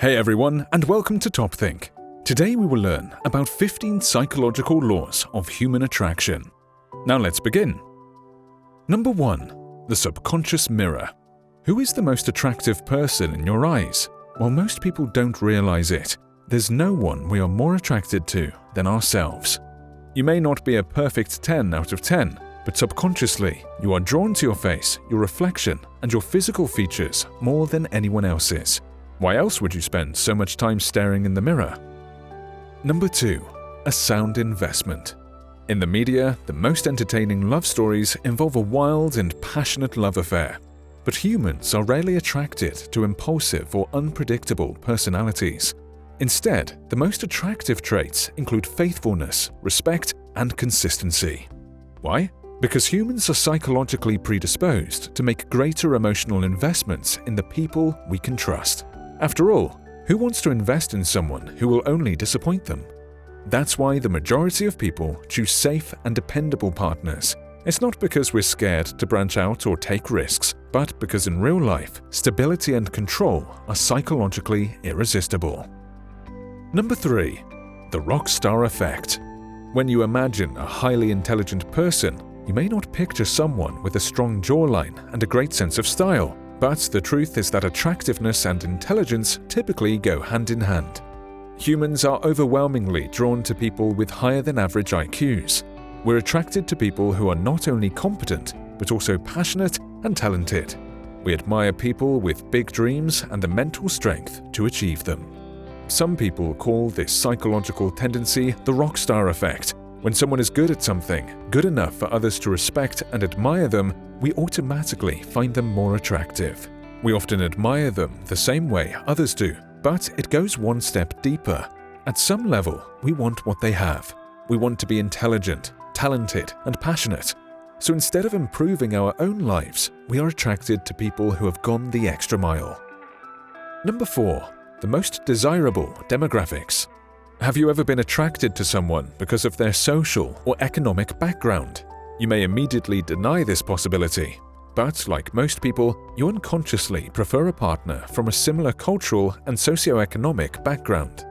Hey everyone, and welcome to TopThink. Today we will learn about 15 psychological laws of human attraction. Now let's begin. Number 1. The subconscious mirror. Who is the most attractive person in your eyes? While most people don't realize it, there's no one we are more attracted to than ourselves. You may not be a perfect 10 out of 10, but subconsciously, you are drawn to your face, your reflection, and your physical features more than anyone else's. Why else would you spend so much time staring in the mirror? Number 2. A sound investment. In the media, the most entertaining love stories involve a wild and passionate love affair. But humans are rarely attracted to impulsive or unpredictable personalities. Instead, the most attractive traits include faithfulness, respect, and consistency. Why? Because humans are psychologically predisposed to make greater emotional investments in the people we can trust. After all, who wants to invest in someone who will only disappoint them? That's why the majority of people choose safe and dependable partners. It's not because we're scared to branch out or take risks, but because in real life, stability and control are psychologically irresistible. Number 3. The rock star effect. When you imagine a highly intelligent person, you may not picture someone with a strong jawline and a great sense of style. But the truth is that attractiveness and intelligence typically go hand in hand. Humans are overwhelmingly drawn to people with higher than average IQs. We're attracted to people who are not only competent, but also passionate and talented. We admire people with big dreams and the mental strength to achieve them. Some people call this psychological tendency the rock star effect. When someone is good at something, good enough for others to respect and admire them, we automatically find them more attractive. We often admire them the same way others do, but it goes one step deeper. At some level, we want what they have. We want to be intelligent, talented, and passionate. So instead of improving our own lives, we are attracted to people who have gone the extra mile. Number 4. The most desirable demographics. Have you ever been attracted to someone because of their social or economic background? You may immediately deny this possibility, but like most people, you unconsciously prefer a partner from a similar cultural and socioeconomic background.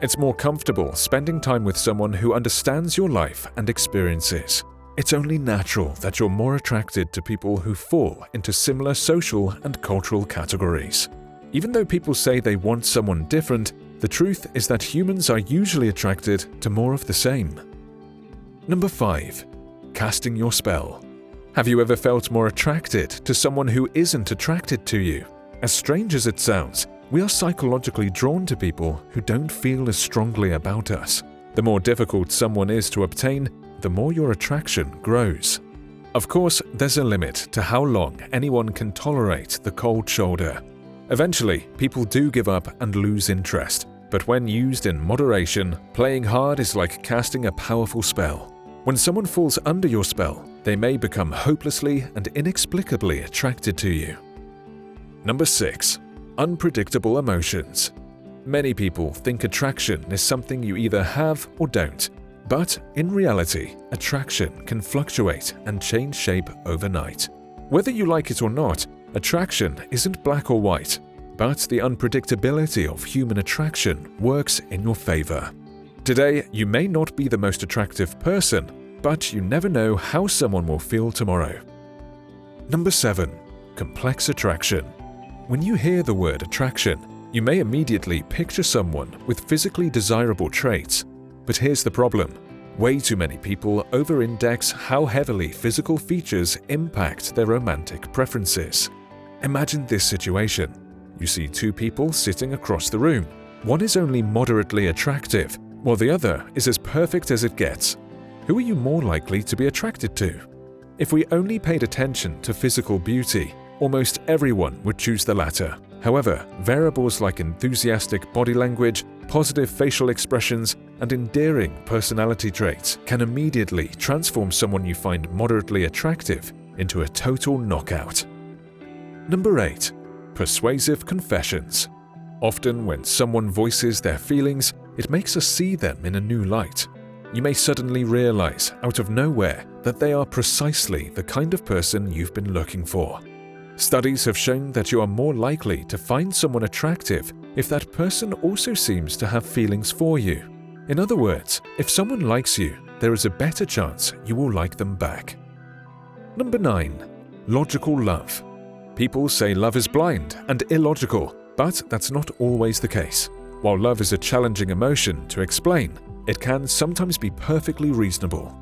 It's more comfortable spending time with someone who understands your life and experiences. It's only natural that you're more attracted to people who fall into similar social and cultural categories. Even though people say they want someone different, the truth is that humans are usually attracted to more of the same. Number 5. Casting your spell. Have you ever felt more attracted to someone who isn't attracted to you? As strange as it sounds, we are psychologically drawn to people who don't feel as strongly about us. The more difficult someone is to obtain, the more your attraction grows. Of course, there's a limit to how long anyone can tolerate the cold shoulder. Eventually, people do give up and lose interest. But when used in moderation, playing hard is like casting a powerful spell. When someone falls under your spell, they may become hopelessly and inexplicably attracted to you. Number 6. Unpredictable emotions. Many people think attraction is something you either have or don't. But in reality, attraction can fluctuate and change shape overnight. Whether you like it or not, attraction isn't black or white. But the unpredictability of human attraction works in your favor. Today, you may not be the most attractive person, but you never know how someone will feel tomorrow. Number 7. Complex attraction. When you hear the word attraction, you may immediately picture someone with physically desirable traits. But here's the problem. Way too many people over-index how heavily physical features impact their romantic preferences. Imagine this situation. You see two people sitting across the room. One is only moderately attractive, while the other is as perfect as it gets. Who are you more likely to be attracted to? If we only paid attention to physical beauty, almost everyone would choose the latter. However, variables like enthusiastic body language, positive facial expressions, and endearing personality traits can immediately transform someone you find moderately attractive into a total knockout. Number 8. Persuasive confessions. Often when someone voices their feelings, it makes us see them in a new light. You may suddenly realize, out of nowhere, that they are precisely the kind of person you've been looking for. Studies have shown that you are more likely to find someone attractive if that person also seems to have feelings for you. In other words, if someone likes you, there is a better chance you will like them back. Number 9. Logical love. People say love is blind and illogical, but that's not always the case. While love is a challenging emotion to explain, it can sometimes be perfectly reasonable.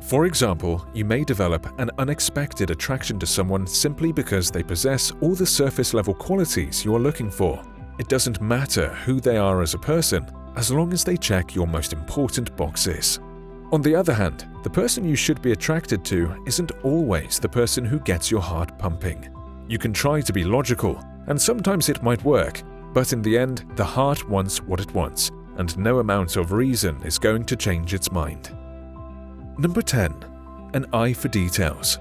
For example, you may develop an unexpected attraction to someone simply because they possess all the surface-level qualities you are looking for. It doesn't matter who they are as a person, as long as they check your most important boxes. On the other hand, the person you should be attracted to isn't always the person who gets your heart pumping. You can try to be logical, and sometimes it might work, but in the end, the heart wants what it wants, and no amount of reason is going to change its mind. Number 10. An eye for details.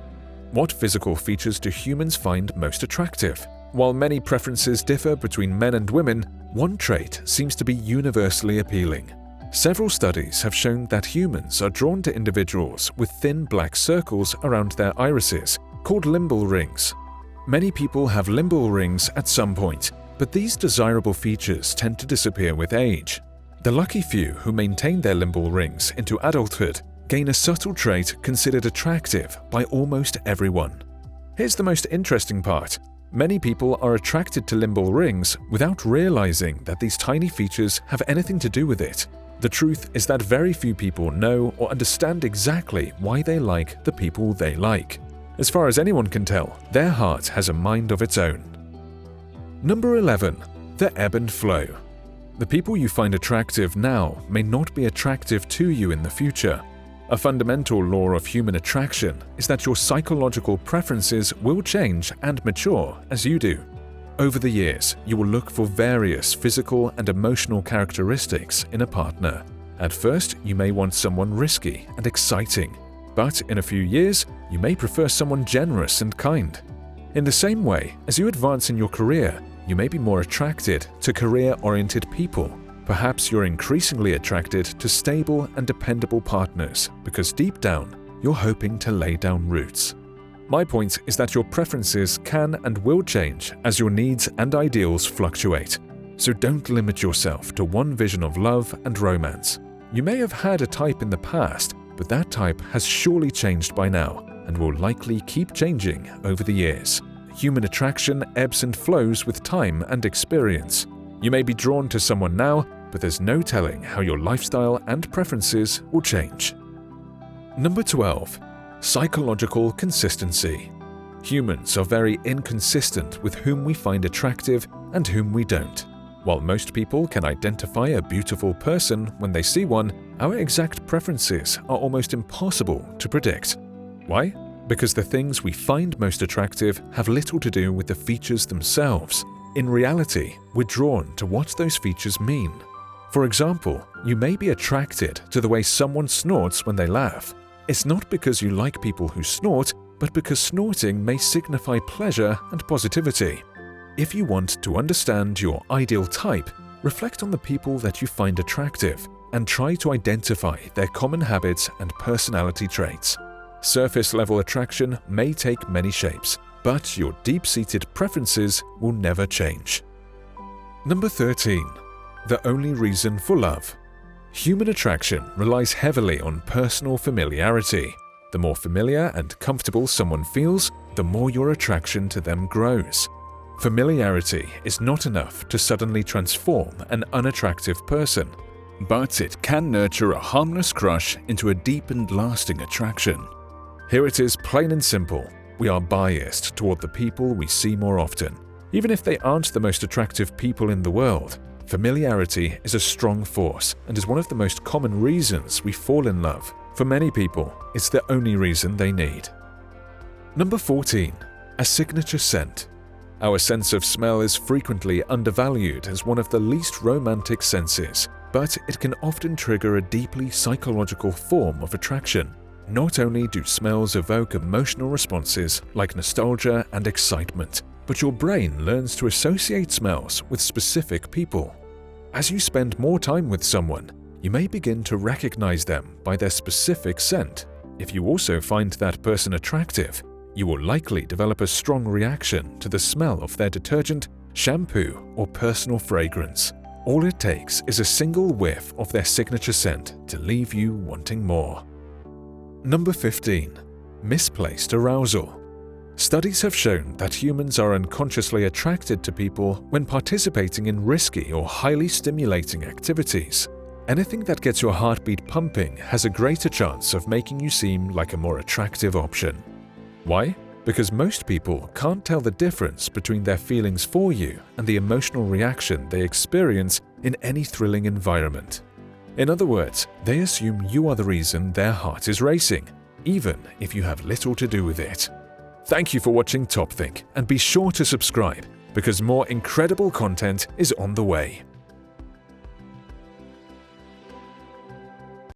What physical features do humans find most attractive? While many preferences differ between men and women, one trait seems to be universally appealing. Several studies have shown that humans are drawn to individuals with thin black circles around their irises, called limbal rings. Many people have limbal rings at some point, but these desirable features tend to disappear with age. The lucky few who maintain their limbal rings into adulthood gain a subtle trait considered attractive by almost everyone. Here's the most interesting part. Many people are attracted to limbal rings without realizing that these tiny features have anything to do with it. The truth is that very few people know or understand exactly why they like the people they like. As far as anyone can tell, their heart has a mind of its own. Number 11. The ebb and flow. The people you find attractive now may not be attractive to you in the future. A fundamental law of human attraction is that your psychological preferences will change and mature as you do. Over the years, you will look for various physical and emotional characteristics in a partner. At first, you may want someone risky and exciting, but in a few years, you may prefer someone generous and kind. In the same way, as you advance in your career, you may be more attracted to career-oriented people. Perhaps you're increasingly attracted to stable and dependable partners because deep down, you're hoping to lay down roots. My point is that your preferences can and will change as your needs and ideals fluctuate. So don't limit yourself to one vision of love and romance. You may have had a type in the past, but that type has surely changed by now and will likely keep changing over the years. Human attraction ebbs and flows with time and experience. You may be drawn to someone now, but there's no telling how your lifestyle and preferences will change. Number 12. Psychological consistency. Humans are very inconsistent with whom we find attractive and whom we don't. While most people can identify a beautiful person when they see one, our exact preferences are almost impossible to predict. Why? Because the things we find most attractive have little to do with the features themselves. In reality, we're drawn to what those features mean. For example, you may be attracted to the way someone snorts when they laugh. It's not because you like people who snort, but because snorting may signify pleasure and positivity. If you want to understand your ideal type, reflect on the people that you find attractive and try to identify their common habits and personality traits. Surface-level attraction may take many shapes, but your deep-seated preferences will never change. Number 13. The only reason for love. Human attraction relies heavily on personal familiarity. The more familiar and comfortable someone feels, the more your attraction to them grows. Familiarity is not enough to suddenly transform an unattractive person, but it can nurture a harmless crush into a deep and lasting attraction. Here it is, plain and simple. We are biased toward the people we see more often. Even if they aren't the most attractive people in the world, familiarity is a strong force and is one of the most common reasons we fall in love. For many people, it's the only reason they need. Number 14. A signature scent. Our sense of smell is frequently undervalued as one of the least romantic senses, but it can often trigger a deeply psychological form of attraction. Not only do smells evoke emotional responses like nostalgia and excitement, but your brain learns to associate smells with specific people. As you spend more time with someone, you may begin to recognize them by their specific scent. If you also find that person attractive, you will likely develop a strong reaction to the smell of their detergent shampoo, or personal fragrance. All it takes is a single whiff of their signature scent to leave you wanting more. Number 15. Misplaced arousal. Studies have shown that humans are unconsciously attracted to people when participating in risky or highly stimulating activities. Anything that gets your heartbeat pumping has a greater chance of making you seem like a more attractive option. Why? Because most people can't tell the difference between their feelings for you and the emotional reaction they experience in any thrilling environment. In other words, they assume you are the reason their heart is racing, even if you have little to do with it. Thank you for watching TopThink, and be sure to subscribe because more incredible content is on the way.